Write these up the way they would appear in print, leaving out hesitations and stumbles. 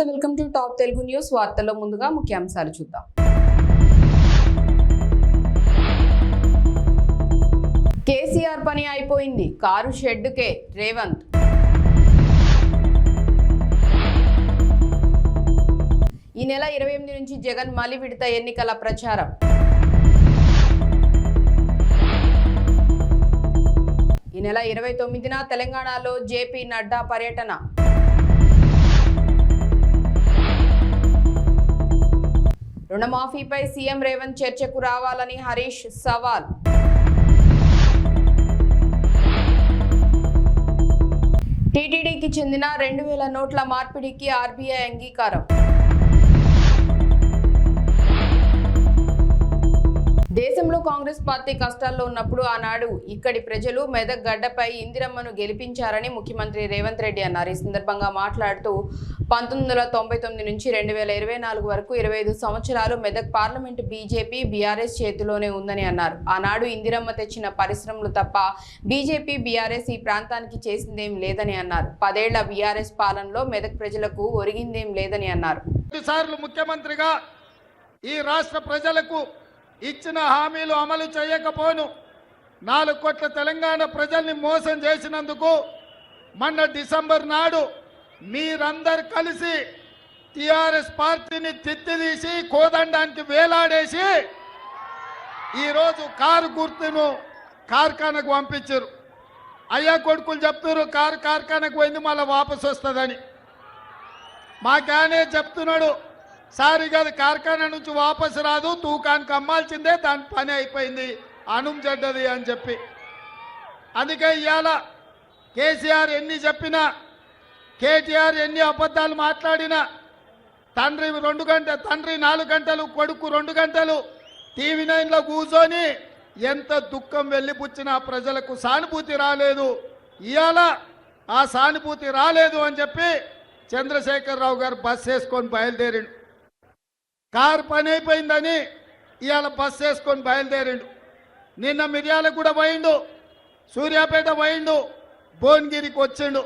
నమస్తే, welcome to top Telugu news. వార్తల్లో ముందుగా ముఖ్యాంశాలు చూద్దాం. కేసీఆర్ పని అయిపోయింది, కారు షెడ్డుకే రేవంత్. ఈ నెల 28 నుంచి జగన్ మలి విడత ఎన్నికల ప్రచారం. ఈ నెల 29న తెలంగాణలో జేపీ నడ్డా పర్యటన. రుణమాఫీపై సీఎం రేవంత్ చర్చకు రావాలని హరీష్ సవాల్. టీటీడీకి చెందిన 2000 నోట్ల మార్పిడికి ఆర్బీఐ అంగీకారం. దేశంలో కాంగ్రెస్ పార్టీ కష్టాల్లో ఉన్నప్పుడు ఆనాడు ఇక్కడి ప్రజలు మెదక్ గడ్డపై ఇందిరమ్మను గెలిపించారని ముఖ్యమంత్రి రేవంత్ రెడ్డి అన్నారు. ఈ సందర్భంగా మాట్లాడుతూ 1999 నుంచి 2024 వరకు 25 సంవత్సరాలు మెదక్ పార్లమెంటు బీజేపీ బీఆర్ఎస్ చేతిలోనే ఉందని అన్నారు. ఆనాడు ఇందిరమ్మ తెచ్చిన పరిశ్రమలు తప్ప బీజేపీ బీఆర్ఎస్ ఈ ప్రాంతానికి చేసిందేం లేదని అన్నారు. 10 ఏళ్ల బీఆర్ఎస్ పాలనలో మెదక్ ప్రజలకు ఒరిగిందేం లేదని అన్నారు. ముఖ్యమంత్రిగా ఈ రాష్ట్ర ప్రజలకు ఇచ్చిన హామీలు అమలు చేయకపోను 4 కోట్ల తెలంగాణ ప్రజల్ని మోసం చేసినందుకు మొన్న డిసెంబర్ నాడు మీరందరూ కలిసి టిఆర్ఎస్ పార్టీని తిత్తిదీసి కోదండానికి వేలాడేసి ఈరోజు కారు గుర్తును కార్ఖానకు పంపించారు. అయ్యా కొడుకులు చెప్తున్నారు కారు కార్ఖానకు పోయింది మళ్ళీ వాపసు వస్తుందని. మాకానే చెప్తున్నాడు సారీ కాదు, కార్ఖానా నుంచి వాపసు రాదు, తూకానికి అమ్మాల్సిందే, దాని పని అయిపోయింది, అనుం చెడ్డది అని చెప్పి. అందుకే ఇవాళ కేసీఆర్ ఎన్ని చెప్పినా, కేటీఆర్ ఎన్ని అబద్ధాలు మాట్లాడినా, తండ్రి 4 గంటలు కొడుకు 2 గంటలు టీవీ 9లో కూర్చొని ఎంత దుఃఖం వెళ్ళిపుచ్చినా ప్రజలకు సానుభూతి రాలేదు. ఇవాళ ఆ సానుభూతి రాలేదు అని చెప్పి చంద్రశేఖరరావు గారు బస్ వేసుకొని బయలుదేరిండు. కారు పని అయిపోయిందని ఇవాళ బస్ వేసుకొని బయలుదేరిండు. నిన్న మిర్యాలగూడ పోయిండు, సూర్యాపేట పోయిండు, భువనగిరికి వచ్చిండు.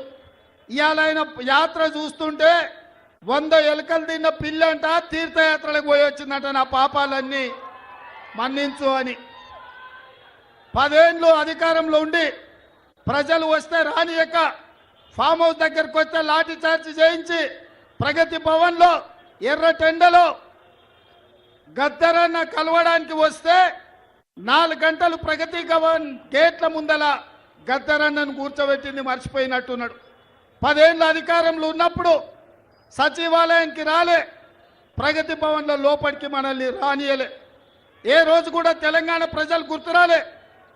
ఇవాళ ఆయన యాత్ర చూస్తుంటే 100 ఎలుకలు తిన్న పిల్లంట తీర్థయాత్రలకు పోయి వచ్చిందంట. నా పాపాలన్నీ మన్నించు అని. 10 ఏళ్ళు అధికారంలో ఉండి ప్రజలు వస్తే రానియక ఫామ్ హౌస్ దగ్గరకు వస్తే లాఠీ చార్జ్ చేయించి ప్రగతి భవన్లో ఎర్ర టెండలో గద్దరన్న కలవడానికి వస్తే 4 గంటలు ప్రగతి భవన్ గేట్ల ముందల గద్దరన్నను కూర్చోబెట్టింది మర్చిపోయినట్టున్నాడు. 10 ఏళ్ళ అధికారంలో ఉన్నప్పుడు సచివాలయానికి రాలే, ప్రగతి భవన్లో లోపలికి మనల్ని రానియలే. ఏ రోజు కూడా తెలంగాణ ప్రజలు గుర్తురాలే.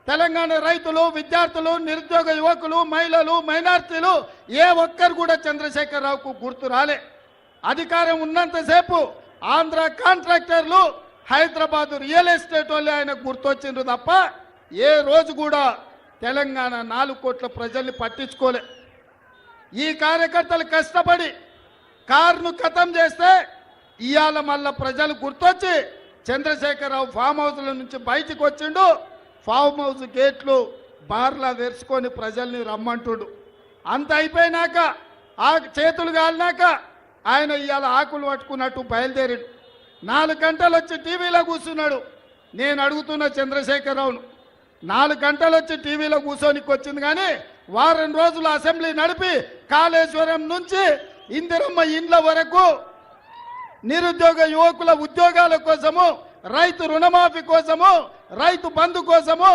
తెలంగాణ రైతులు, విద్యార్థులు, నిరుద్యోగ యువకులు, మహిళలు, మైనార్టీలు ఏ ఒక్కరు కూడా చంద్రశేఖరరావుకు గుర్తు రాలే. అధికారం ఉన్నంతసేపు ఆంధ్ర కాంట్రాక్టర్లు, హైదరాబాదు రియల్ ఎస్టేట్ వాళ్ళు ఆయనకు గుర్తొచ్చిండ్రు తప్ప ఏ రోజు కూడా తెలంగాణ 4 కోట్ల ప్రజల్ని పట్టించుకోలే. ఈ కార్యకర్తలు కష్టపడి కారును ఖతం చేస్తే ఇవాళ మళ్ళా ప్రజలు గుర్తొచ్చి చంద్రశేఖరరావు ఫామ్ హౌస్ల నుంచి బయటికి వచ్చిండు. ఫామ్ హౌస్ గేట్లు బార్లా తెరుచుకొని ప్రజల్ని రమ్మంటుడు. అంత అయిపోయినాక ఆ చేతులు కాలినాక ఆయన ఇవాళ ఆకులు పట్టుకున్నట్టు బయలుదేరాడు. 4 గంటలు వచ్చి టీవీలో కూర్చున్నాడు. నేను అడుగుతున్న చంద్రశేఖరరావును, 4 గంటలు వచ్చి టీవీలో కూర్చోనికి వచ్చింది కానీ వారం రోజులు అసెంబ్లీ నడిపి కాళేశ్వరం నుంచి ఇందిరమ్మ ఇండ్ల వరకు నిరుద్యోగ యువకుల ఉద్యోగాల కోసము, రైతు రుణమాఫీ కోసము, రైతు బంధు కోసము,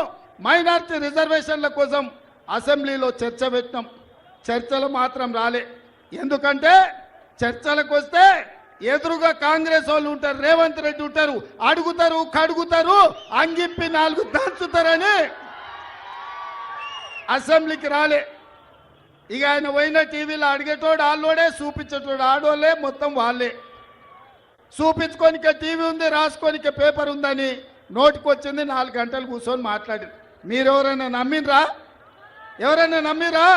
మైనార్టీ రిజర్వేషన్ల కోసం అసెంబ్లీలో చర్చ పెట్టినాం. చర్చలు మాత్రం రాలే. ఎందుకంటే చర్చలకు వస్తే ఎదురుగా కాంగ్రెస్ వాళ్ళు ఉంటారు, రేవంత్ రెడ్డి ఉంటారు, అడుగుతారు, కడుగుతారు, అంగిప్పి 4 దంచుతారని అసెంబ్లీకి రాలే. ఇక ఆయన పోయిన టీవీలో అడిగేటోడు ఆళ్ళోడే, చూపించేటోడు ఆడోళ్ళే, మొత్తం వాళ్ళే. చూపించుకోనికే టీవీ ఉంది, రాసుకోనికే పేపర్ ఉందని నోటికి వచ్చింది. 4 గంటలు కూర్చొని మాట్లాడింది. మీరెవరైనా నమ్మినరా? ఎవరైనా నమ్మిరా?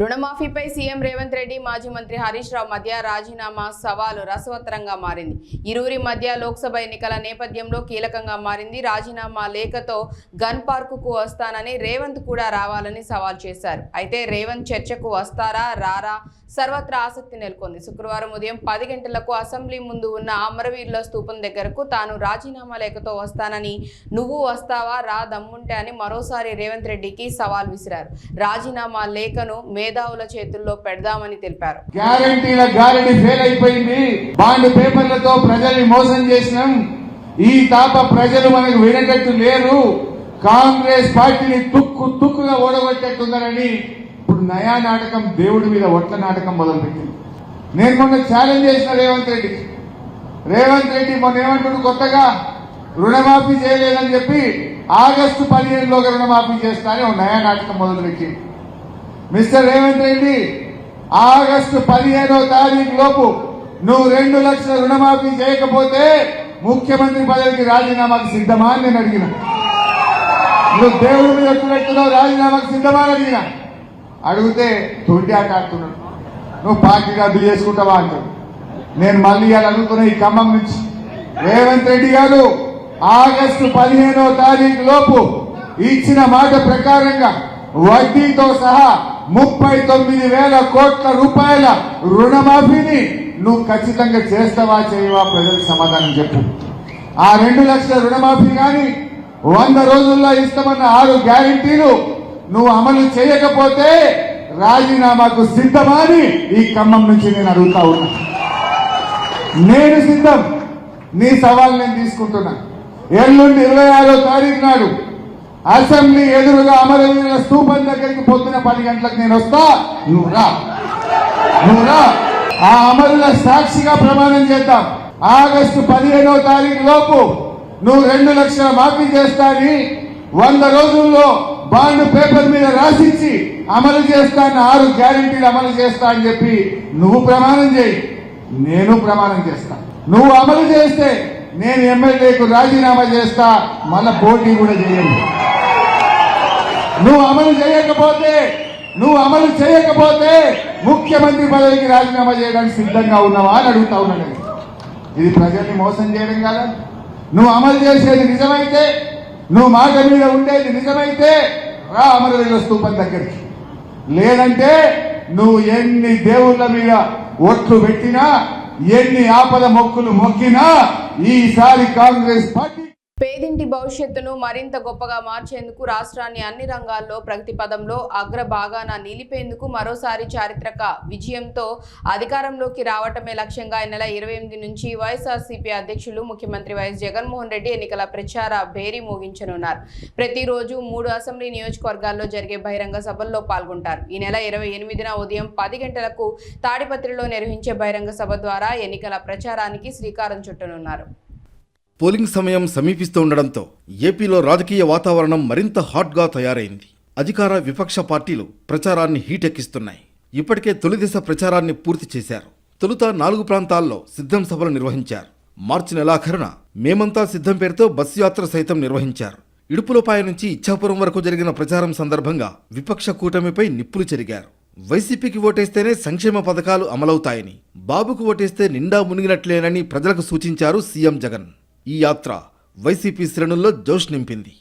రుణమాఫీపై సీఎం రేవంత్ రెడ్డి, మాజీ మంత్రి హరీష్ రావు మధ్య రాజీనామా సవాలు రసవత్తరంగా మారింది. ఇరువురి మధ్య లోక్సభ ఎన్నికల నేపథ్యంలో కీలకంగా మారింది. రాజీనామా లేఖతో గన్ పార్కుకు వస్తానని రేవంత్ కూడా రావాలని సవాల్ చేశారు. అయితే రేవంత్ చర్చకు వస్తారా రారా సర్వత్రా ఆసక్తి నెలకొంది. శుక్రవారం ఉదయం 10 గంటలకు అసెంబ్లీ ముందు ఉన్న అమరవీరుల స్తూపం దగ్గరకు తాను రాజీనామా లేఖతో వస్తానని, నువ్వు వస్తావా రా దమ్ముంటే అని మరోసారి రేవంత్ రెడ్డికి సవాల్ విసిరారు. రాజీనామా లేఖను మేధావుల చేతుల్లో పెడదామని తెలిపారు. గ్యారెంటీ ఫెయిల్ అయిపోయింది. బాండ్ పేపర్లతో ప్రజల్ని మోసం చేసినాం. ఈ తాప ప్రజలు మనకు వినటట్టు లేరు. కాంగ్రెస్ పార్టీని తుక్కుగా ఓడగొట్టేట్టుందని ఇప్పుడు నయా నాటకం, దేవుడి మీద ఒట్ల నాటకం మొదలుపెట్టింది. నేను మొన్న ఛాలెంజ్ చేసిన రేవంత్ రెడ్డి మొన్న ఏమంటుడు, కొత్తగా రుణమాఫీ చేయలేదని చెప్పి ఆగస్టు 15లోగా రుణమాఫీ చేస్తానని ఒక నయా నాటకం మొదలుపెట్టింది. మిస్టర్ రేవంత్ రెడ్డి, ఆగస్టు 15వ తారీఖు లోపు నువ్వు 2 లక్షల రుణమాఫీ చేయకపోతే ముఖ్యమంత్రి పదవికి రాజీనామాకు సిద్ధమా అని నేను అడిగిన. నువ్వు దేవుడి మీద ఎట్టున్నావు, రాజీనామాకు సిద్ధమా అని అడిగిన. అడిగితే తొండి ఆట ఆడుతున్నాడు. నువ్వు పార్టీ రద్దు చేసుకుంటావా అంటాడు. నేను మళ్ళీ ఇవాళ అడుగుతున్నా ఈ ఖమ్మం నుంచి, రేవంత్ రెడ్డి గారు ఆగస్టు 15వ తారీఖు లోపు ఇచ్చిన మాట ప్రకారంగా వడ్డీతో సహా 39,000 కోట్ల రూపాయల రుణమాఫీని నువ్వు ఖచ్చితంగా చేస్తావా చేయవా? ప్రజలకు సమాధానం చెప్పు. ఆ 2 లక్షల రుణమాఫీ కానీ 100 రోజుల్లో ఇస్తామన్న 6 గ్యారెంటీలు నువ్వు అమలు చేయకపోతే రాజీనామాకు సిద్ధమా అని ఈ ఖమ్మం నుంచి నేను అడుగుతా ఉన్నా. నేను సిద్ధం. నీ సవాల్ నేను తీసుకుంటున్నా. ఎల్లుండి 26వ తారీఖు నాడు అసెంబ్లీ ఎదురుగా అమరవీరుల స్తూపం దగ్గరికి పొద్దున 10 గంటలకు నేను వస్తా. నువ్వు రా. ఆ అమరుల సాక్షిగా ప్రమాణం చేద్దాం. ఆగస్టు 15వ తారీఖు లోపు నువ్వు 2 లక్షల మాఫీ చేస్తా అని 100 రోజుల్లో బాండ్ పేపర్ మీద రాసిచ్చి అమలు చేస్తాను, 6 గ్యారెంటీలు అమలు చేస్తా అని చెప్పి నువ్వు ప్రమాణం చేయి, నేను ప్రమాణం చేస్తా. నువ్వు అమలు చేస్తే నేను ఎమ్మెల్యేకు రాజీనామా చేస్తా, మళ్ళా పోటీ కూడా చేయండి. నువ్వు అమలు చేయకపోతే ముఖ్యమంత్రి పదవికి రాజీనామా చేయడానికి సిద్ధంగా ఉన్నావా అని అడుగుతా ఉన్నాను. ఇది ప్రజల్ని మోసం చేయడం కాదా? నువ్వు అమలు చేసేది నిజమైతే, నువ్వు మాట మీద ఉండేది నిజమైతే రా అమరవీరుల స్తూపం దగ్గరికి. లేదంటే నువ్వు ఎన్ని దేవుళ్ళ మీద ఒట్లు పెట్టినా, ఎన్ని ఆపద మొక్కులు మొక్కినా ఈసారి కాంగ్రెస్ పార్టీ పేదింటి భవిష్యత్తును మరింత గొప్పగా మార్చేందుకు రాష్ట్రాన్ని అన్ని రంగాల్లో ప్రగతి పదంలో అగ్రభాగాన నిలిపేందుకు మరోసారి చారిత్రక విజయంతో అధికారంలోకి రావటమే లక్ష్యంగా ఈ నెల 28 నుంచి వైఎస్ఆర్సీపీ అధ్యక్షులు ముఖ్యమంత్రి వైఎస్ జగన్మోహన్ రెడ్డి ఎన్నికల ప్రచార భేరీ మోగించనున్నారు. ప్రతిరోజు 3 అసెంబ్లీ నియోజకవర్గాల్లో జరిగే బహిరంగ సభల్లో పాల్గొంటారు. ఈ నెల 28న ఉదయం 10 గంటలకు తాడిపత్రిలో నిర్వహించే బహిరంగ సభ ద్వారా ఎన్నికల ప్రచారానికి శ్రీకారం చుట్టనున్నారు. పోలింగ్ సమయం సమీపిస్తూ ఉండడంతో ఏపీలో రాజకీయ వాతావరణం మరింత హాట్గా తయారైంది. అధికార విపక్ష పార్టీలు ప్రచారాన్ని హీటెక్కిస్తున్నాయి. ఇప్పటికే తొలి దశ ప్రచారాన్ని పూర్తి చేశారు. తొలుత 4 ప్రాంతాల్లో సిద్ధం సభలు నిర్వహించారు. మార్చి నెలాఖరున మేమంతా సిద్ధం పేరుతో బస్సు యాత్ర సైతం నిర్వహించారు. ఇడుపులపాయ నుంచి ఇచ్చాపురం వరకు జరిగిన ప్రచారం సందర్భంగా విపక్ష కూటమిపై నిప్పులు చెరిగారు. వైసీపీకి ఓటేస్తేనే సంక్షేమ పథకాలు అమలవుతాయని, బాబుకు ఓటేస్తే నిండా మునిగినట్లేనని ప్రజలకు సూచించారు సీఎం జగన్. ఈ యాత్ర వైసీపీ శ్రేణుల్లో జోష్ నింపింది.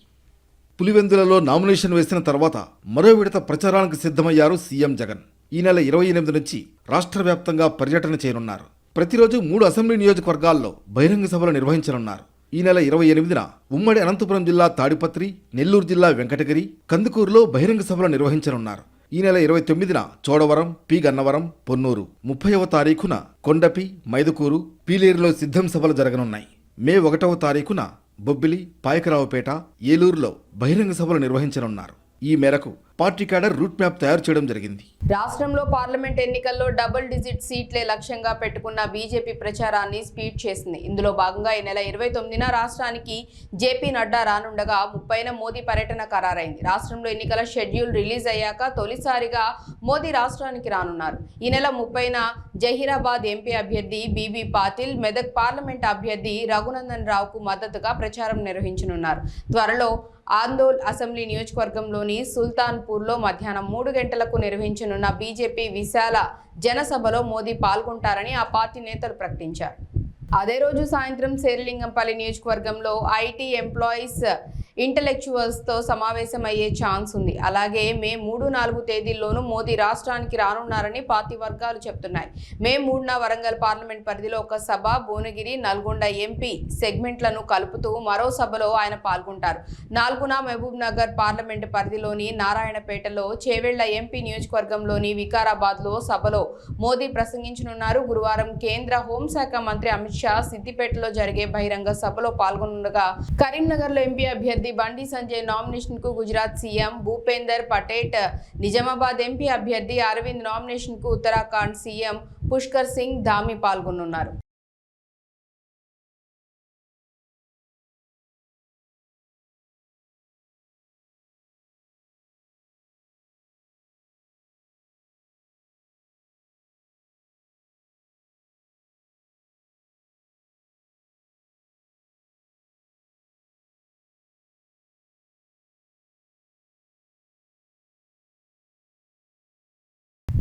పులివెందులలో నామినేషన్ వేసిన తర్వాత మరో విడత ప్రచారానికి సిద్ధమయ్యారు సీఎం జగన్. ఈ నెల 28 నుంచి రాష్ట్ర వ్యాప్తంగా పర్యటన చేయనున్నారు. ప్రతిరోజు 3 అసెంబ్లీ నియోజకవర్గాల్లో బహిరంగ సభలు నిర్వహించనున్నారు. ఈ నెల 28న ఉమ్మడి అనంతపురం జిల్లా తాడిపత్రి, నెల్లూరు జిల్లా వెంకటగిరి, కందుకూరులో బహిరంగ సభలు నిర్వహించనున్నారు. ఈ నెల 29న చోడవరం, పి గన్నవరం, పొన్నూరు, 30వ తారీఖున కొండపి, మైదుకూరు, పీలేరులో సిద్ధం సభలు జరగనున్నాయి. మే 1వ తారీఖున బొబ్బిలి, పాయకరావుపేట, ఏలూరులో బహిరంగ సభలు నిర్వహించనున్నారు. ఈ మేరకు పార్టీ క్యాడర్ రూట్ మ్యాప్ తయారు చేయడం జరిగింది. రాష్ట్రంలో పార్లమెంట్ ఎన్నికల్లో డబుల్ డిజిట్ సీట్లే లక్ష్యంగా పెట్టుకున్న బీజేపీ ప్రచారాన్ని స్పీడ్ చేసింది. ఇందులో భాగంగా ఈ నెల 29న రాష్ట్రానికి జేపీ నడ్డా రానుండగా 30న మోదీ పర్యటన ఖరారైంది. రాష్ట్రంలో ఎన్నికల షెడ్యూల్ రిలీజ్ అయ్యాక తొలిసారిగా మోదీ రాష్ట్రానికి రానున్నారు. ఈ నెల 30న జహీరాబాద్ ఎంపీ అభ్యర్థి బీబీ పాటిల్, మెదక్ పార్లమెంట్ అభ్యర్థి రఘునందన్ రావుకు మద్దతుగా ప్రచారం నిర్వహించనున్నారు. త్వరలో ఆందోళ్ అసెంబ్లీ నియోజకవర్గంలోని సుల్తాన్పూర్లో మధ్యాహ్నం 3 గంటలకు నిర్వహించనున్న బీజేపీ విశాల జనసభలో మోదీ పాల్గొంటారని ఆ పార్టీ నేతలు ప్రకటించారు. అదే రోజు సాయంత్రం శేరిలింగంపల్లి నియోజకవర్గంలో ఐటీ ఎంప్లాయీస్ ఇంటలెక్చువల్స్తో సమావేశమయ్యే ఛాన్స్ ఉంది. అలాగే మే 3-4 తేదీల్లోనూ మోదీ రాష్ట్రానికి రానున్నారని పార్టీ వర్గాలు చెప్తున్నాయి. మే 3న వరంగల్ పార్లమెంట్ పరిధిలో ఒక సభ, భువనగిరి, నల్గొండ ఎంపీ సెగ్మెంట్లను కలుపుతూ మరో సభలో ఆయన పాల్గొంటారు. 4న మహబూబ్ నగర్ పార్లమెంట్ పరిధిలోని నారాయణపేటలో, చేవెళ్ల ఎంపీ నియోజకవర్గంలోని వికారాబాద్లో సభలో మోదీ ప్రసంగించనున్నారు. గురువారం కేంద్ర హోంశాఖ మంత్రి అమిత్ షా సిద్దిపేటలో జరిగే బహిరంగ సభలో పాల్గొనగా, కరీంనగర్లో ఎంపీ అభ్యర్థి బండి సంజయ్ నామినేషన్ కు గుజరాత్ సీఎం భూపేందర్ పటేల్, నిజామాబాద్ ఎంపీ అభ్యర్థి అరవింద్ నామినేషన్ కు ఉత్తరాఖండ్ సీఎం పుష్కర్ సింగ్ ధామీ పాల్గొనున్నారు.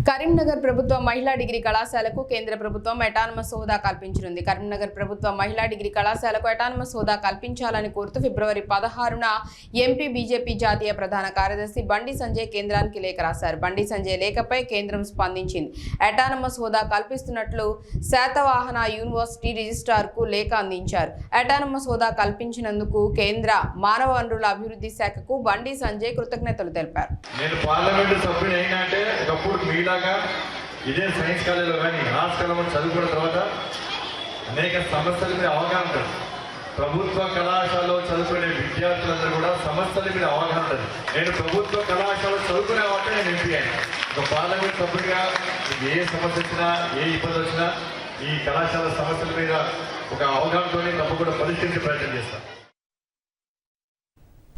కరీంనగర్ ప్రభుత్వ మహిళా డిగ్రీ కళాశాలకు కేంద్ర ప్రభుత్వం అటానమస్ హోదా కల్పించనుంది. కరీంనగర్ ప్రభుత్వ మహిళా డిగ్రీ కళాశాలకు అటానమస్ హోదా కల్పించాలని కోరుతూ ఫిబ్రవరి 16న ఎంపీ బీజేపీ జాతీయ ప్రధాన కార్యదర్శి బండి సంజయ్ కేంద్రానికి లేఖ రాశారు. బండి సంజయ్ లేఖపై కేంద్రం స్పందించింది. అటానమస్ హోదా కల్పిస్తున్నట్లు శాతవాహన యూనివర్సిటీ రిజిస్ట్రార్కు లేఖ అందించారు. అటానమస్ హోదా కల్పించినందుకు కేంద్ర మానవ వనరుల అభివృద్ధి శాఖకు బండి సంజయ్ కృతజ్ఞతలు తెలిపారు. ఇదే సైన్స్ కాలేజీలో కానీ ఆర్ట్స్ కాలేజీలో చదువుకున్న తర్వాత అనేక సమస్యల మీద అవగాహన ఉంటుంది. ప్రభుత్వ కళాశాలలో చదువుకునే విద్యార్థులందరూ కూడా సమస్యల మీద అవగాహన ఉంటుంది. నేను ప్రభుత్వ కళాశాలలో చదువుకునే వాటి నేను ఎంపీ అయ్యాను. ఒక పార్లమెంట్ సభ్యుడిగా ఏ సమస్య వచ్చినా, ఏ ఇబ్బంది వచ్చినా ఈ కళాశాల సమస్యల మీద ఒక అవగాహనతోనే తప్పకుండా పరిష్కరించే ప్రయత్నం చేస్తాను.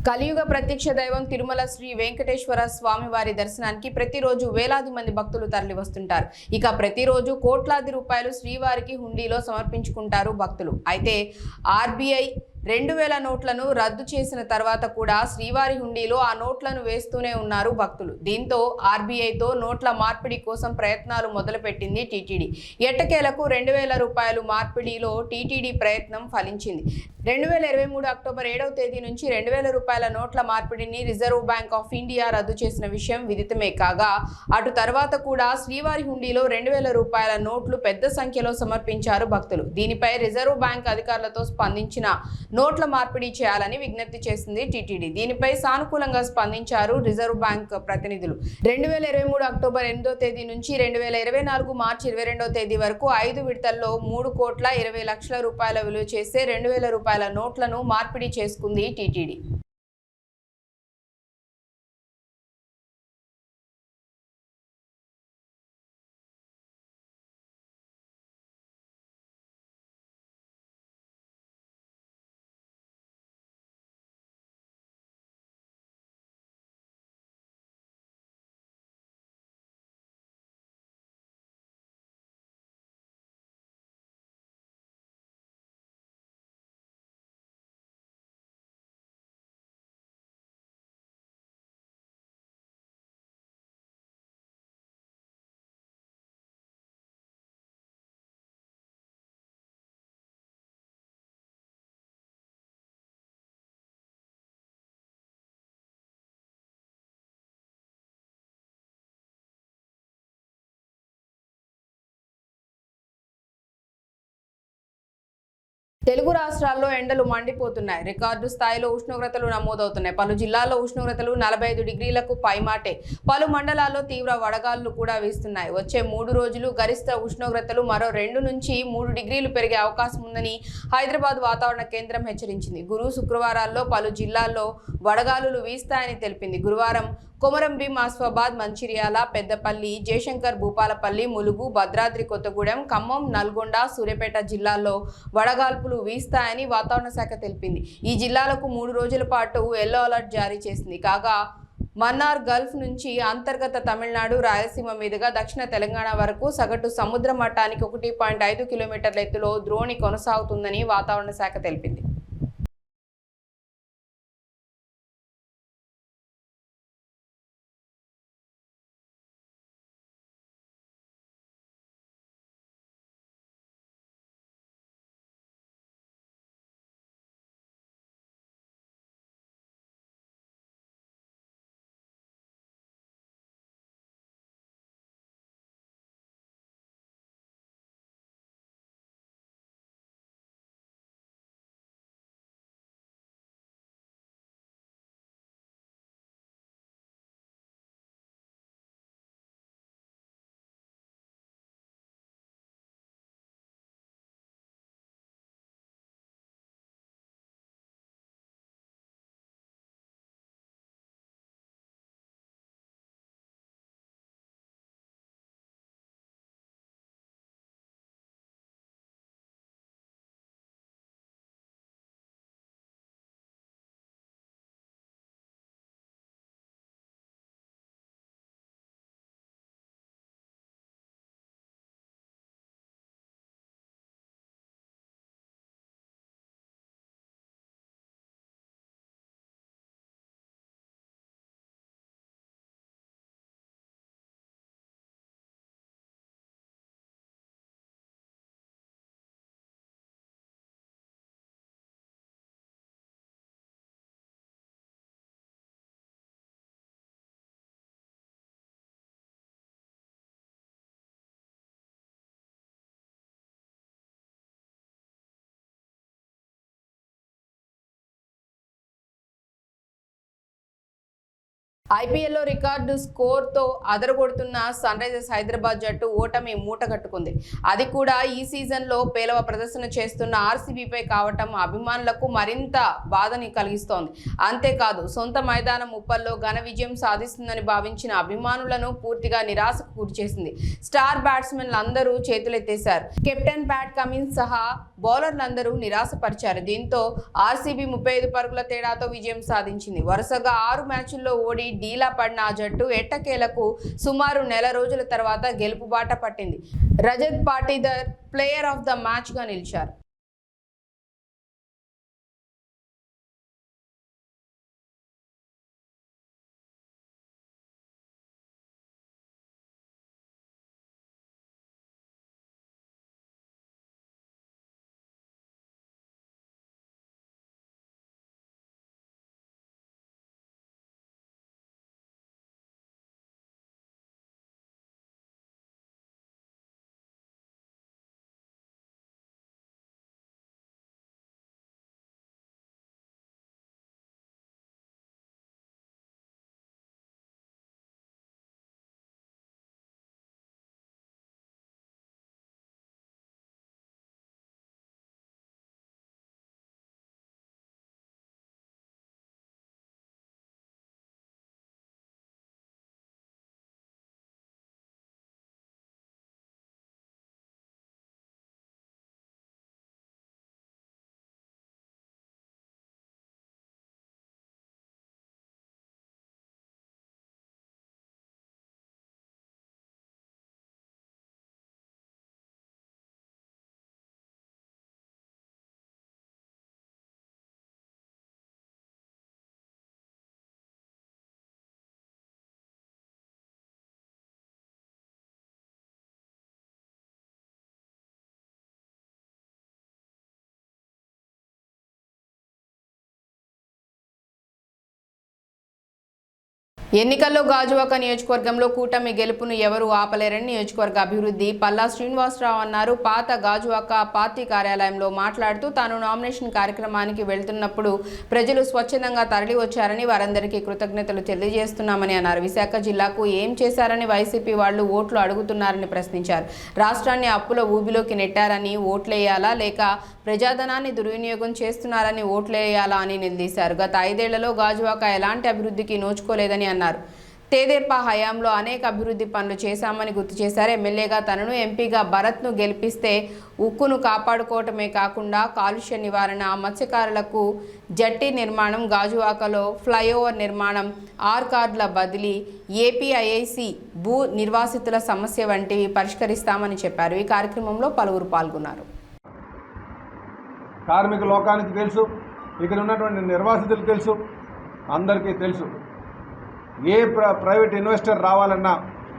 కలియుగ ప్రత్యక్ష దైవం తిరుమల శ్రీ వెంకటేశ్వర స్వామి వారి దర్శనానికి ప్రతిరోజు వేలాది మంది భక్తులు తరలి వస్తుంటారు. ఇక ప్రతిరోజు కోట్లాది రూపాయలు శ్రీవారికి హుండీలో సమర్పించుకుంటారు భక్తులు. అయితే ఆర్బీఐ 2000 నోట్లను రద్దు చేసిన తర్వాత కూడా శ్రీవారి హుండీలో ఆ నోట్లను వేస్తూనే ఉన్నారు భక్తులు. దీంతో ఆర్బీఐతో నోట్ల మార్పిడి కోసం ప్రయత్నాలు మొదలుపెట్టింది టీటీడీ. ఎట్టకేలకు 2000 రూపాయలు మార్పిడిలో టీటీడీ ప్రయత్నం ఫలించింది. 2023 అక్టోబర్ 7వ తేదీ నుంచి 2000 రూపాయల నోట్ల మార్పిడిని రిజర్వ్ బ్యాంక్ ఆఫ్ ఇండియా రద్దు చేసిన విషయం విదితమే కాగా, అటు తర్వాత కూడా శ్రీవారి హుండీలో 2000 రూపాయల నోట్లు పెద్ద సంఖ్యలో సమర్పించారు భక్తులు. దీనిపై రిజర్వ్ బ్యాంక్ అధికారులతో స్పందించిన నోట్ల మార్పిడి చేయాలని విజ్ఞప్తి చేసింది టీటీడీ. దీనిపై సానుకూలంగా స్పందించారు రిజర్వ్ బ్యాంక్ ప్రతినిధులు. 2023 అక్టోబర్ 8వ తేదీ నుంచి 2024 మార్చి 22వ తేదీ వరకు 5 విడతల్లో 3,20,00,000 రూపాయల విలువ చేసే 2000 రూపాయల నోట్లను మార్పిడి చేసుకుంది టీటీడీ. తెలుగు రాష్ట్రాల్లో ఎండలు మండిపోతున్నాయి. రికార్డు స్థాయిలో ఉష్ణోగ్రతలు నమోదవుతున్నాయి. పలు జిల్లాల్లో ఉష్ణోగ్రతలు 45 డిగ్రీలకు పైమాటే. పలు మండలాల్లో తీవ్ర వడగాళ్లు కూడా వీస్తున్నాయి. వచ్చే 3 రోజులు గరిష్ట ఉష్ణోగ్రతలు మరో 2 నుంచి 3 డిగ్రీలు పెరిగే అవకాశం ఉందని హైదరాబాద్ వాతావరణ కేంద్రం హెచ్చరించింది. గురు శుక్రవారాల్లో పలు జిల్లాల్లో వడగాలులు వీస్తాయని తెలిపింది. గురువారం కొమరంభీం, ఆసిఫాబాద్, మంచిర్యాల, పెద్దపల్లి, జయశంకర్, భూపాలపల్లి, ములుగు, భద్రాద్రి కొత్తగూడెం, ఖమ్మం, నల్గొండ, సూర్యాపేట జిల్లాల్లో వడగాల్పులు వీస్తాయని వాతావరణ శాఖ తెలిపింది. ఈ జిల్లాలకు 3 రోజుల పాటు ఎల్లో అలర్ట్ జారీ చేసింది. కాగా మన్నార్ గల్ఫ్ నుంచి అంతర్గత తమిళనాడు, రాయలసీమ మీదుగా దక్షిణ తెలంగాణ వరకు సగటు సముద్ర మట్టానికి 1.5 కిలోమీటర్ల ఎత్తులో ద్రోణి కొనసాగుతుందని వాతావరణ శాఖ తెలిపింది. ఐపీఎల్లో రికార్డు స్కోర్తో అదరగొడుతున్న సన్ రైజర్స్ హైదరాబాద్ జట్టు ఓటమి మూటగట్టుకుంది. అది కూడా ఈ సీజన్లో పేలవ ప్రదర్శన చేస్తున్న ఆర్సీబీపై కావటం అభిమానులకు మరింత బాధని కలిగిస్తోంది. అంతేకాదు సొంత మైదానం ముప్పల్లో ఘన విజయం సాధిస్తుందని భావించిన అభిమానులను పూర్తిగా నిరాశకు గురిచేసింది. స్టార్ బ్యాట్స్మెన్లు అందరూ చేతులెత్తేశారు. కెప్టెన్ ప్యాట్ కమిన్స్ సహా బౌలర్లందరూ నిరాశపరిచారు. దీంతో ఆర్సీబీ 35 పరుగుల తేడాతో విజయం సాధించింది. వరుసగా 6 మ్యాచ్ల్లో ఓడి డీలా పడిన ఆ జట్టు ఎట్టకేలకు సుమారు నెల రోజుల తర్వాత గెలుపు బాట పట్టింది. Rajat Patidar player of the match గా నిలిచారు. ఎన్నికల్లో గాజువాక నియోజకవర్గంలో కూటమి గెలుపును ఎవరూ ఆపలేరని నియోజకవర్గ అభివృద్ధి పల్లా శ్రీనివాసరావు అన్నారు. పాత గాజువాక పార్టీ కార్యాలయంలో మాట్లాడుతూ తాను నామినేషన్ కార్యక్రమానికి వెళ్తున్నప్పుడు ప్రజలు స్వచ్ఛందంగా తరలి వచ్చారని వారందరికీ కృతజ్ఞతలు తెలియజేస్తున్నామని అన్నారు. విశాఖ జిల్లాకు ఏం చేశారని వైసీపీ వాళ్లు ఓట్లు అడుగుతున్నారని ప్రశ్నించారు. రాష్ట్రాన్ని అప్పుల ఊబిలోకి నెట్టారని ఓట్లేయాలా లేక ప్రజాధనాన్ని దుర్వినియోగం చేస్తున్నారని ఓట్లేయాలా అని నిలదీశారు. గత 5 ఏళ్లలో గాజువాక ఎలాంటి అభివృద్ధికి నోచుకోలేదని అన్నారు. తేదేపా హయాంలో అనేక అభివృద్ధి పనులు చేశామని గుర్తు చేశారు. ఎమ్మెల్యేగా తనను, ఎంపీగా భరత్ను గెలిపిస్తే ఉక్కును కాపాడుకోవటమే కాకుండా కాలుష్య నివారణ, మత్స్యకారులకు జట్టి నిర్మాణం, గాజువాకలో ఫ్లైఓవర్ నిర్మాణం, ఆర్ కార్డుల బదిలీ, ఏపీఐఐసి భూ నిర్వాసితుల సమస్య వంటివి పరిష్కరిస్తామని చెప్పారు. ఈ కార్యక్రమంలో పలువురు పాల్గొన్నారు. కార్మిక లోకానికి తెలుసు, ఇక్కడ ఉన్నటువంటి నిర్వాసితులకు తెలుసు, అందరికీ తెలుసు. ఏ ప్రైవేట్ ఇన్వెస్టర్ రావాలన్నా,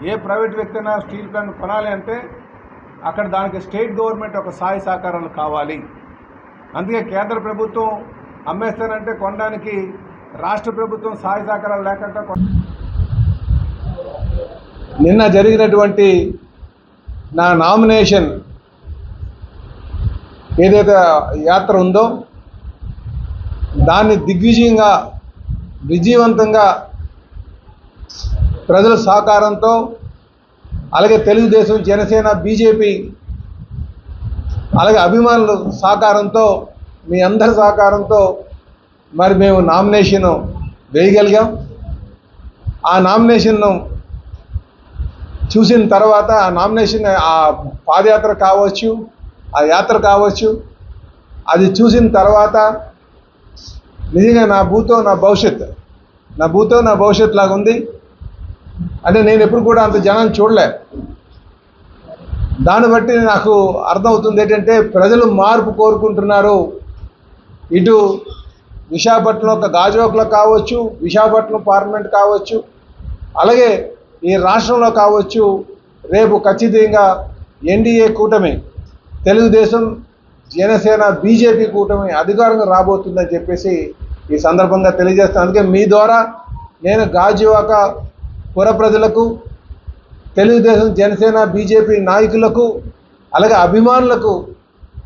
ఏ ప్రైవేట్ వ్యక్తి అయినా స్టీల్ ప్లాంట్ కొనాలి అంటే అక్కడ దానికి స్టేట్ గవర్నమెంట్ ఒక సహాయ సహకారాలు కావాలి. అందుకే కేంద్ర ప్రభుత్వం అమ్మేస్తానంటే కొనడానికి రాష్ట్ర ప్రభుత్వం సహాయ సహకారాలు లేకుండా నిన్న జరిగినటువంటి నా నామినేషన్ ఏదైతే యాత్ర ఉందో దాన్ని దిగ్విజయంగా విజయవంతంగా ప్రజల సహకారంతో, అలాగే తెలుగుదేశం, జనసేన, బీజేపీ, అలాగే అభిమానుల సహకారంతో, మీ అందరి సహకారంతో మరి మేము నామినేషన్ వేయగలిగాం. ఆ నామినేషన్ను చూసిన తర్వాత ఆ నామినేషన్, ఆ పాదయాత్ర కావచ్చు, ఆ యాత్ర కావచ్చు, అది చూసిన తర్వాత నిజంగా నా భూతో నా భవిష్యత్ లాగా ఉంది. అంటే నేను ఎప్పుడు కూడా అంత జనాన్ని చూడలే. దాన్ని బట్టి నాకు అర్థమవుతుంది ఏంటంటే ప్రజలు మార్పు కోరుకుంటున్నారు. ఇటు విశాఖపట్నంలో ఒక గాజువాకలో కావచ్చు, విశాఖపట్నం పార్లమెంట్ కావచ్చు, అలాగే ఈ రాష్ట్రంలో కావచ్చు, రేపు ఖచ్చితంగా ఎన్డీఏ కూటమి, తెలుగుదేశం, జనసేన, బీజేపీ కూటమి అధికారంగా రాబోతుందని చెప్పేసి ఈ సందర్భంగా తెలియజేస్తాను. అందుకే మీ ద్వారా నేను గాజువాక పుర ప్రజలకు, తెలుగుదేశం, జనసేన, బీజేపీ నాయకులకు, అలాగే అభిమానులకు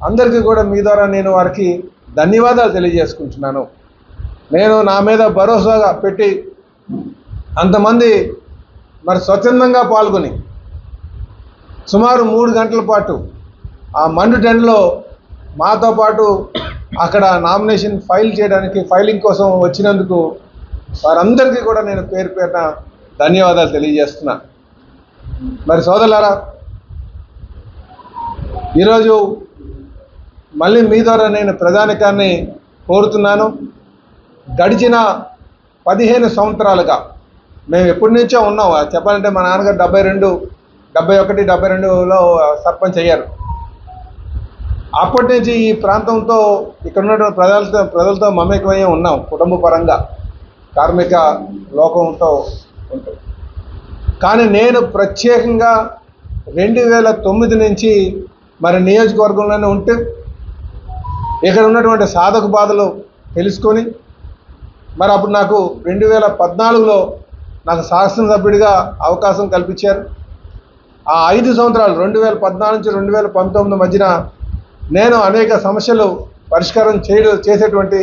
అందరికీ కూడా మీ ద్వారా నేను వారికి ధన్యవాదాలు తెలియజేసుకుంటున్నాను. నేను నా మీద భరోసాగా పెట్టి అంతమంది మరి స్వచ్ఛందంగా పాల్గొని సుమారు 3 గంటల పాటు ఆ మండు టెంట్లో మాతో పాటు అక్కడ నామినేషన్ ఫైలింగ్ కోసం వచ్చినందుకు వారందరికీ కూడా నేను పేరు పేరున ధన్యవాదాలు తెలియజేస్తున్నా. మరి సోదరులారా, ఈరోజు మళ్ళీ మీ ద్వారా నేను ప్రజానికాన్ని కోరుతున్నాను. గడిచిన 15 సంవత్సరాలుగా మేము ఎప్పటి నుంచో ఉన్నాం. చెప్పాలంటే మా నాన్నగారు 71, 72లో సర్పంచ్ అయ్యారు. అప్పటి నుంచి ఈ ప్రాంతంతో ఇక్కడ ఉన్నటువంటి ప్రజలతో మమేకమయ్యే ఉన్నాం. కుటుంబ పరంగా కార్మిక లోకంతో ఉంటాం. కానీ నేను ప్రత్యేకంగా 2009 నుంచి మరి నియోజకవర్గంలోనే ఉంటూ ఇక్కడ ఉన్నటువంటి సాధక బాధలు తెలుసుకొని మరి అప్పుడు నాకు 2014లో నాకు శాసనసభ్యుడిగా అవకాశం కల్పించారు. ఆ 5 సంవత్సరాలు 2014 నుంచి 2019 మధ్యన నేను అనేక సమస్యలు పరిష్కారం చేసేటువంటి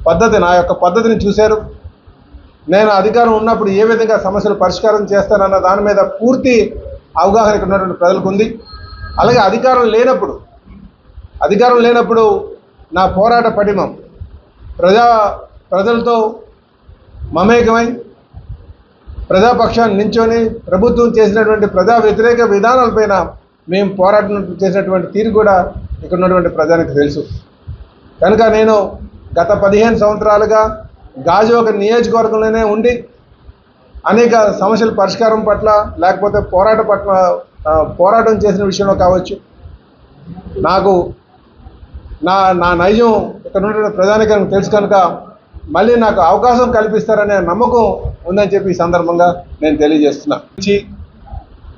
పద్ధతి, నా యొక్క పద్ధతిని చూశారు. నేను అధికారం ఉన్నప్పుడు ఏ విధంగా సమస్యలు పరిష్కారం చేస్తానన్న దాని మీద పూర్తి అవగాహన ఇక్కడ ఉన్నటువంటి ప్రజలకు ఉంది. అలాగే అధికారం లేనప్పుడు నా పోరాట పటిమం ప్రజలతో మమేకమై ప్రజాపక్షాన్ని నించొని ప్రభుత్వం చేసినటువంటి ప్రజా వ్యతిరేక విధానాలపైన మేము పోరాటం చేసినటువంటి తీరు కూడా ఇక్కడ ఉన్నటువంటి ప్రజానికి తెలుసు. కనుక నేను గత 15 సంవత్సరాలుగా గాజువాక నియోజకవర్గంలోనే ఉండి అనేక సమస్యల పరిష్కారం పట్ల లేకపోతే పోరాటం చేసిన విషయంలో కావచ్చు, నాకు నా నైజం ఇక్కడ ఉన్నటువంటి ప్రజానికానికి తెలుసు. కనుక మళ్ళీ నాకు అవకాశం కల్పిస్తారనే నమ్మకం ఉందని చెప్పి ఈ సందర్భంగా నేను తెలియజేస్తున్నా.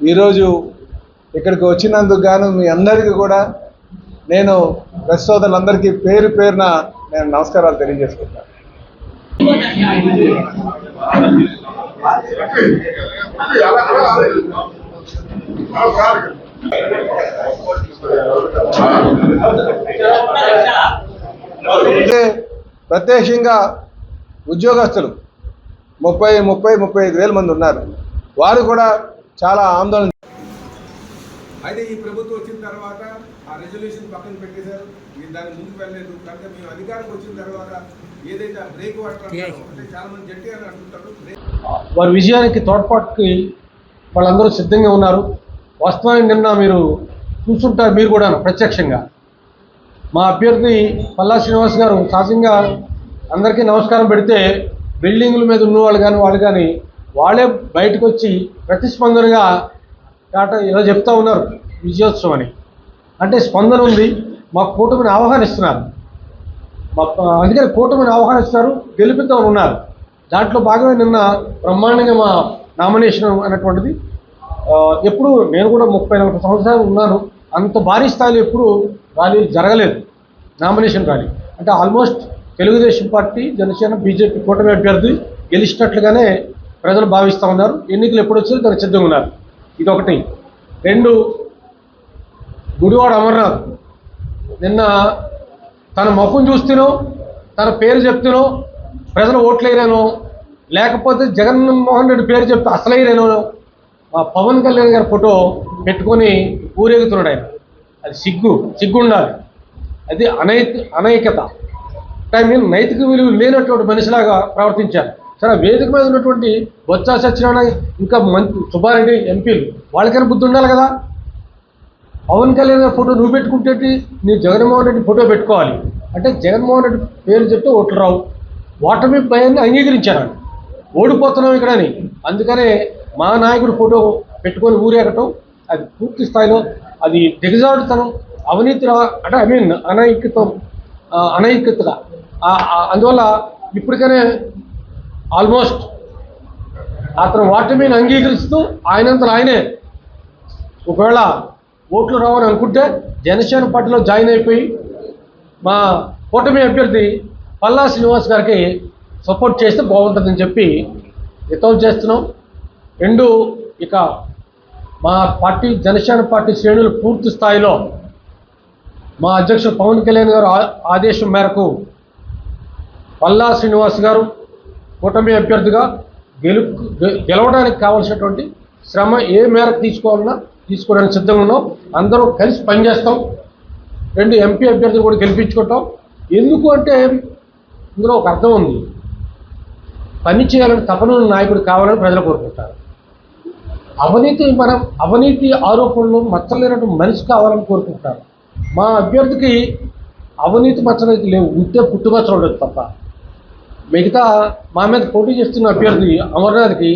ఈరోజు ఇక్కడికి వచ్చినందుకు గాను మీ అందరికీ కూడా నేను ప్రెస్ సోదరులందరికీ పేరు పేరున నేను నమస్కారాలు తెలియజేసుకుంటున్నాను. ప్రత్యక్షంగా ఉద్యోగస్తులు 35 వేల మంది ఉన్నారు. వారు కూడా చాలా ఆందోళన. అయితే ఈ ప్రభుత్వం వచ్చిన తర్వాత ఆ రెజల్యూషన్ పక్కన పెట్టేశారు. మీరు దాన్ని ముందుకు వెళ్ళలేదు. కనుక మేము అధికారం వచ్చిన తర్వాత ఏదైతే బ్రేక్ వాటర్ అంటే చాలా మంది జట్టి అని అంటుంటారు. వారి విజయానికి తోడ్పాటుకి వాళ్ళందరూ సిద్ధంగా ఉన్నారు. వాస్తవానికి నిన్న మీరు చూస్తుంటారు, మీరు కూడా ప్రత్యక్షంగా మా అభ్యర్థి పల్లా శ్రీనివాస్ గారు సహజంగా అందరికీ నమస్కారం పెడితే బిల్డింగుల మీద ఉన్నవాళ్ళు కానీ వాళ్ళే బయటకు వచ్చి ప్రతిస్పందనగా ఇలా చెప్తా ఉన్నారు విజయోత్సవం అని. అంటే స్పందన ఉంది, మా కూటమిని ఆహ్వానిస్తున్నారు. అందుకని కూటమిని ఆహ్వానిస్తున్నారు, గెలిపిద్దామని ఉన్నారు. దాంట్లో భాగమే నిన్న బ్రహ్మాండంగా మా నామినేషన్ అనేటువంటిది ఎప్పుడు నేను కూడా 30-40 సంవత్సరాలు ఉన్నాను, అంత భారీ స్థాయిలో ఎప్పుడు ర్యాలీ జరగలేదు, నామినేషన్ ర్యాలీ. అంటే almost Telugu Desam party, Janasena, BJP కూటమి అభ్యర్థి గెలిచినట్లుగానే ప్రజలు భావిస్తూ ఉన్నారు. ఎన్నికలు ఎప్పుడు వచ్చారో దానికి సిద్ధంగా ఉన్నారు. ఇదొకటి. 2, గుడివాడ అమర్నాథ్ నిన్న తన ముఖం చూస్తేనో తన పేరు చెప్తేనో ప్రజలు ఓట్లేరేనో, లేకపోతే జగన్మోహన్ రెడ్డి పేరు చెప్తే అసలైరేనో మా పవన్ కళ్యాణ్ గారి ఫోటో పెట్టుకొని ఊరేగుతున్నాడు ఆయన. అది సిగ్గు ఉండాలి. అది అనైక్యత. నైతిక విలువలు లేనటువంటి మనిషిలాగా ప్రవర్తించారు. సరే, వేదిక మీద ఉన్నటువంటి బొత్స సత్యనారాయణ ఇంకా సుబ్బారెడ్డి ఎంపీలు వాళ్ళకైనా బుద్ధి ఉండాలి కదా. పవన్ కళ్యాణ్ గారి ఫోటో నువ్వు పెట్టుకుంటే నీ జగన్మోహన్ రెడ్డి ఫోటో పెట్టుకోవాలి. అంటే జగన్మోహన్ రెడ్డి పేరు చెప్తే ఓట్లు రావు. ఓటమి భయాన్ని అంగీకరించారు. ఓడిపోతున్నాం ఇక్కడని. అందుకనే మా నాయకుడు ఫోటో పెట్టుకొని ఊరేగటం అది పూర్తి స్థాయిలో అది దిగజాడుతనం, అవినీతి, అంటే అనైక్యతగా. అందువల్ల ఇప్పటికనే ఆల్మోస్ట్ అతను ఓటమిని అంగీకరిస్తూ ఆయనంతలో ఆయనే ఒకవేళ ఓట్లు రావని అనుకుంటే జనసేన పార్టీలో జాయిన్ అయిపోయి మా కూటమి అభ్యర్థి పల్లా శ్రీనివాస్ గారికి సపోర్ట్ చేస్తే బాగుంటుందని చెప్పి హితవు చేస్తున్నాం. 2, ఇక మా పార్టీ జనసేన పార్టీ శ్రేణులు పూర్తి స్థాయిలో మా అధ్యక్షుడు పవన్ కళ్యాణ్ గారు ఆదేశం మేరకు పల్లా శ్రీనివాస్ గారు కూటమి అభ్యర్థిగా గెలవడానికి కావాల్సినటువంటి శ్రమ ఏ మేరకు తీసుకోవాలన్నా తీసుకోవడానికి సిద్ధంగా ఉన్నాం. అందరూ కలిసి పనిచేస్తాం. 2 ఎంపీ అభ్యర్థులు కూడా గెలిపించుకుంటాం. ఎందుకు అంటే ఇందులో ఒక అర్థం ఉంది. పని చేయాలని తపన నాయకుడు కావాలని ప్రజలు కోరుకుంటారు. అవినీతి ఆరోపణలు మచ్చలేనటువంటి మనిషి కావాలని కోరుకుంటారు. మా అభ్యర్థికి అవినీతి మచ్చలైతే లేవు, ఉంటే పుట్టుమచ్చలు ఉండదు తప్ప. మిగతా మా మీద పోటీ చేస్తున్న అభ్యర్థి అమర్నాథ్కి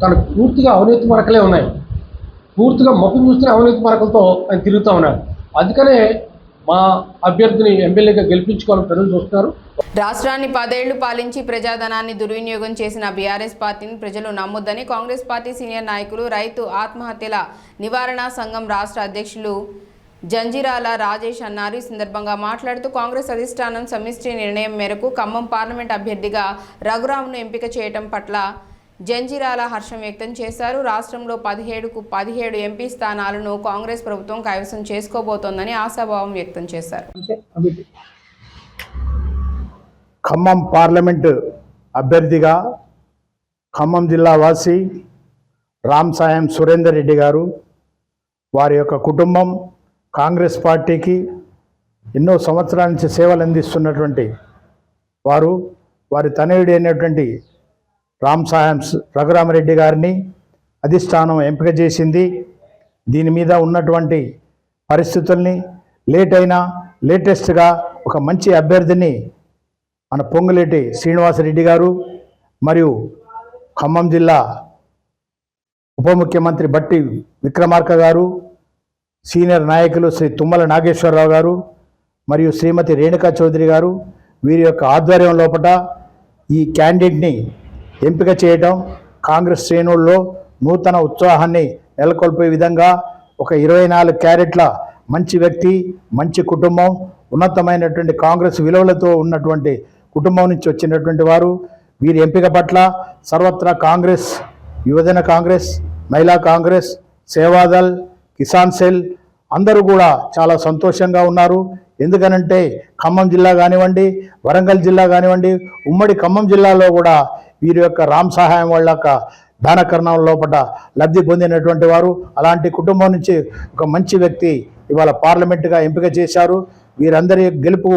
తనకు పూర్తిగా అవినీతి మరకలే ఉన్నాయి. పూర్తిగా మొక్కలు చూస్తున్న అవినీతి మరకలతో ఆయన తిరుగుతూ ఉన్నాడు. అందుకనే మా అభ్యర్థిని ఎమ్మెల్యేగా గెలిపించుకోవాలని ప్రజలు చూస్తున్నారు. రాష్ట్రాన్ని 10 ఏళ్లు పాలించి ప్రజాధనాన్ని దుర్వినియోగం చేసిన బీఆర్ఎస్ పార్టీని ప్రజలు నమ్మొద్దని కాంగ్రెస్ పార్టీ సీనియర్ నాయకులు రైతు ఆత్మహత్యల నివారణ సంఘం రాష్ట్ర అధ్యక్షులు జంజిరాల రాజేష్ అన్నారు. ఈ సందర్భంగా మాట్లాడుతూ కాంగ్రెస్ అధిష్టానం సమిష్టి నిర్ణయం మేరకు ఖమ్మం పార్లమెంట్ అభ్యర్థిగా రఘురామ్ను ఎంపిక చేయడం పట్ల జంజిరాల హర్షం వ్యక్తం చేశారు. రాష్ట్రంలో 17కు 17 ఎంపీ స్థానాలను కాంగ్రెస్ ప్రభుత్వం కైవసం చేసుకోబోతోందని ఆశాభావం వ్యక్తం చేశారు. ఖమ్మం పార్లమెంటు అభ్యర్థిగా ఖమ్మం జిల్లా వాసి రామ్ సాయం సురేందర్ రెడ్డి గారు, వారి యొక్క కుటుంబం కాంగ్రెస్ పార్టీకి ఎన్నో సంవత్సరాల నుంచి సేవలు అందిస్తున్నటువంటి వారు, వారి తనయుడు అయినటువంటి రామ్ సాయం రఘురామరెడ్డి గారిని అధిష్టానం ఎంపిక చేసింది. దీని మీద ఉన్నటువంటి పరిస్థితుల్ని లేటెస్ట్గా ఒక మంచి అభ్యర్థిని మన పొంగులేటి శ్రీనివాసరెడ్డి గారు మరియు ఖమ్మం జిల్లా ఉప ముఖ్యమంత్రి బట్టి విక్రమార్క గారు, సీనియర్ నాయకులు శ్రీ తుమ్మల నాగేశ్వరరావు గారు మరియు శ్రీమతి రేణుకా చౌదరి గారు, వీరి యొక్క ఆధ్వర్యం లోపల ఈ క్యాండిడేట్ని ఎంపిక చేయడం కాంగ్రెస్ శ్రేణుల్లో నూతన ఉత్సాహాన్ని నెలకొల్పే విధంగా ఒక 24 క్యారెట్ల మంచి వ్యక్తి, మంచి కుటుంబం, ఉన్నతమైనటువంటి కాంగ్రెస్ విలువలతో ఉన్నటువంటి కుటుంబం నుంచి వచ్చినటువంటి వారు. వీరి ఎంపిక పట్ల సర్వత్రా కాంగ్రెస్, యువజన కాంగ్రెస్, మహిళా కాంగ్రెస్, సేవాదల్, కిసాన్ సెల్ అందరూ కూడా చాలా సంతోషంగా ఉన్నారు. ఎందుకనంటే ఖమ్మం జిల్లా కానివ్వండి, వరంగల్ జిల్లా కానివ్వండి, ఉమ్మడి ఖమ్మం జిల్లాలో కూడా వీరి యొక్క రామ్ సహాయం వాళ్ళ యొక్క దానకరణం లోపల లబ్ధి పొందినటువంటి వారు. అలాంటి కుటుంబం నుంచి ఒక మంచి వ్యక్తి ఇవాళ పార్లమెంటుగా ఎంపిక చేశారు. వీరందరి గెలుపు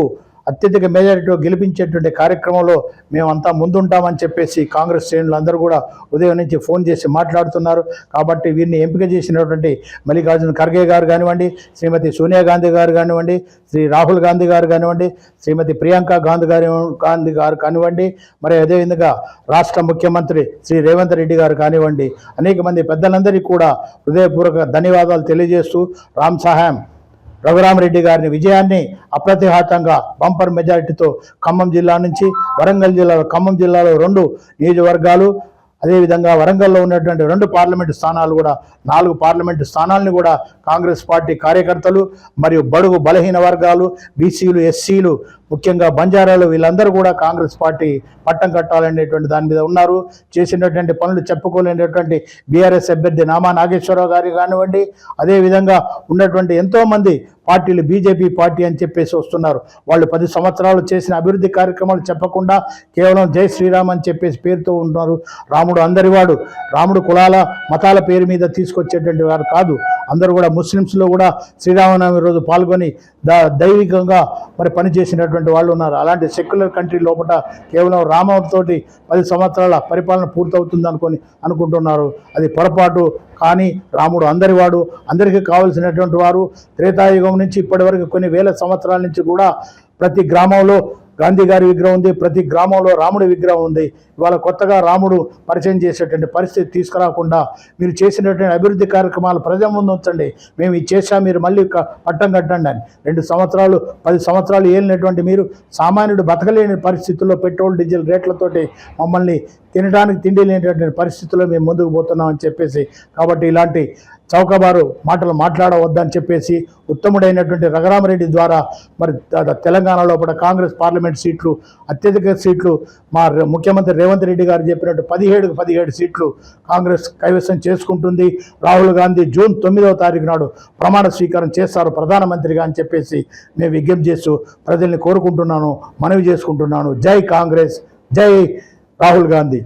అత్యధిక మెజారిటీలో గెలిపించేటువంటి కార్యక్రమంలో మేమంతా ముందుంటామని చెప్పేసి కాంగ్రెస్ శ్రేణులు అందరూ కూడా ఉదయం నుంచి ఫోన్ చేసి మాట్లాడుతున్నారు. కాబట్టి వీరిని ఎంపిక చేసినటువంటి మల్లికార్జున ఖర్గే గారు కానివ్వండి, శ్రీమతి సోనియా గాంధీ గారు కానివ్వండి, శ్రీ రాహుల్ గాంధీ గారు కానివ్వండి, శ్రీమతి ప్రియాంక గాంధీ గారు కానివ్వండి, మరి అదేవిధంగా రాష్ట్ర ముఖ్యమంత్రి శ్రీ రేవంత్ రెడ్డి గారు కానివ్వండి, అనేక మంది పెద్దలందరికీ కూడా హృదయపూర్వక ధన్యవాదాలు తెలియజేస్తూ రామ్ సహాయం రఘురామరెడ్డి గారిని విజయాన్ని అప్రతిహతంగా బంపర్ మెజారిటీతో ఖమ్మం జిల్లా నుంచి వరంగల్ జిల్లాలో, ఖమ్మం జిల్లాలో 2 నియోజకవర్గాలు, అదేవిధంగా వరంగల్లో ఉన్నటువంటి 2 పార్లమెంటు స్థానాలు కూడా 4 పార్లమెంటు స్థానాలను కూడా కాంగ్రెస్ పార్టీ కార్యకర్తలు మరియు బడుగు బలహీన వర్గాలు, బీసీలు, ఎస్సీలు, ముఖ్యంగా బంజారాలు వీళ్ళందరూ కూడా కాంగ్రెస్ పార్టీ పట్టం కట్టాలనేటువంటి దాని మీద ఉన్నారు. చేసినటువంటి పనులు చెప్పుకోలేనటువంటి బీఆర్ఎస్ అభ్యర్థి నామా నాగేశ్వరరావు గారి కానివ్వండి, అదేవిధంగా ఉన్నటువంటి ఎంతోమంది పార్టీలు బీజేపీ పార్టీ అని చెప్పేసి వస్తున్నారు. వాళ్ళు 10 సంవత్సరాలు చేసిన అభివృద్ధి కార్యక్రమాలు చెప్పకుండా కేవలం జై శ్రీరామ్ అని చెప్పేసి పేరుతో ఉంటున్నారు. రాముడు అందరివాడు, రాముడు కులాల మతాల పేరు మీద తీసుకొచ్చేటువంటి వారు కాదు. అందరూ కూడా ముస్లిమ్స్లో కూడా శ్రీరామనవమి రోజు పాల్గొని దైవికంగా మరి పనిచేసినటువంటి వాళ్ళు ఉన్నారు. అలాంటి సెక్యులర్ కంట్రీ లోపల కేవలం రామతోటి 10 సంవత్సరాల పరిపాలన పూర్తవుతుంది అనుకుంటున్నారు. అది పొరపాటు. కానీ రాముడు అందరివాడు, అందరికీ కావలసినటువంటి వారు. త్రేతాయుగం నుంచి ఇప్పటి వరకు కొన్ని వేల సంవత్సరాల నుంచి కూడా ప్రతి గ్రామంలో గాంధీ గారి విగ్రహం ఉంది, ప్రతి గ్రామంలో రాముడి విగ్రహం ఉంది. ఇవాళ కొత్తగా రాముడు పరిచయం చేసేటువంటి పరిస్థితి తీసుకురాకుండా మీరు చేసినటువంటి అభివృద్ధి కార్యక్రమాలు ప్రజల ముందు ఉంచండి. మేము ఇది చేశాం, మీరు మళ్ళీ పట్టం కట్టండి అని. 2 సంవత్సరాలు 10 సంవత్సరాలు ఏలినటువంటి మీరు సామాన్యుడు బతకలేని పరిస్థితుల్లో పెట్రోల్ డీజిల్ రేట్లతోటి మమ్మల్ని తినడానికి తిండి లేనటువంటి పరిస్థితుల్లో మేము ముందుకు పోతున్నామని చెప్పేసి, కాబట్టి ఇలాంటి చౌకబారు మాటలు మాట్లాడవద్దని చెప్పేసి ఉత్తముడైనటువంటి రఘురామరెడ్డి ద్వారా మరి తెలంగాణలో కూడా కాంగ్రెస్ పార్లమెంట్ సీట్లు, అత్యధిక సీట్లు మా ముఖ్యమంత్రి రేవంత్ రెడ్డి గారు చెప్పినట్టు 17కు 17 సీట్లు కాంగ్రెస్ కైవసం చేసుకుంటుంది. రాహుల్ గాంధీ జూన్ 9వ తారీఖు నాడు ప్రమాణ స్వీకారం చేస్తారు ప్రధానమంత్రిగా అని చెప్పేసి మేము విజ్ఞప్తి చేస్తూ ప్రజల్ని కోరుకుంటున్నాను, మనవి చేసుకుంటున్నాను. జై కాంగ్రెస్, జై రాహుల్ గాంధీ.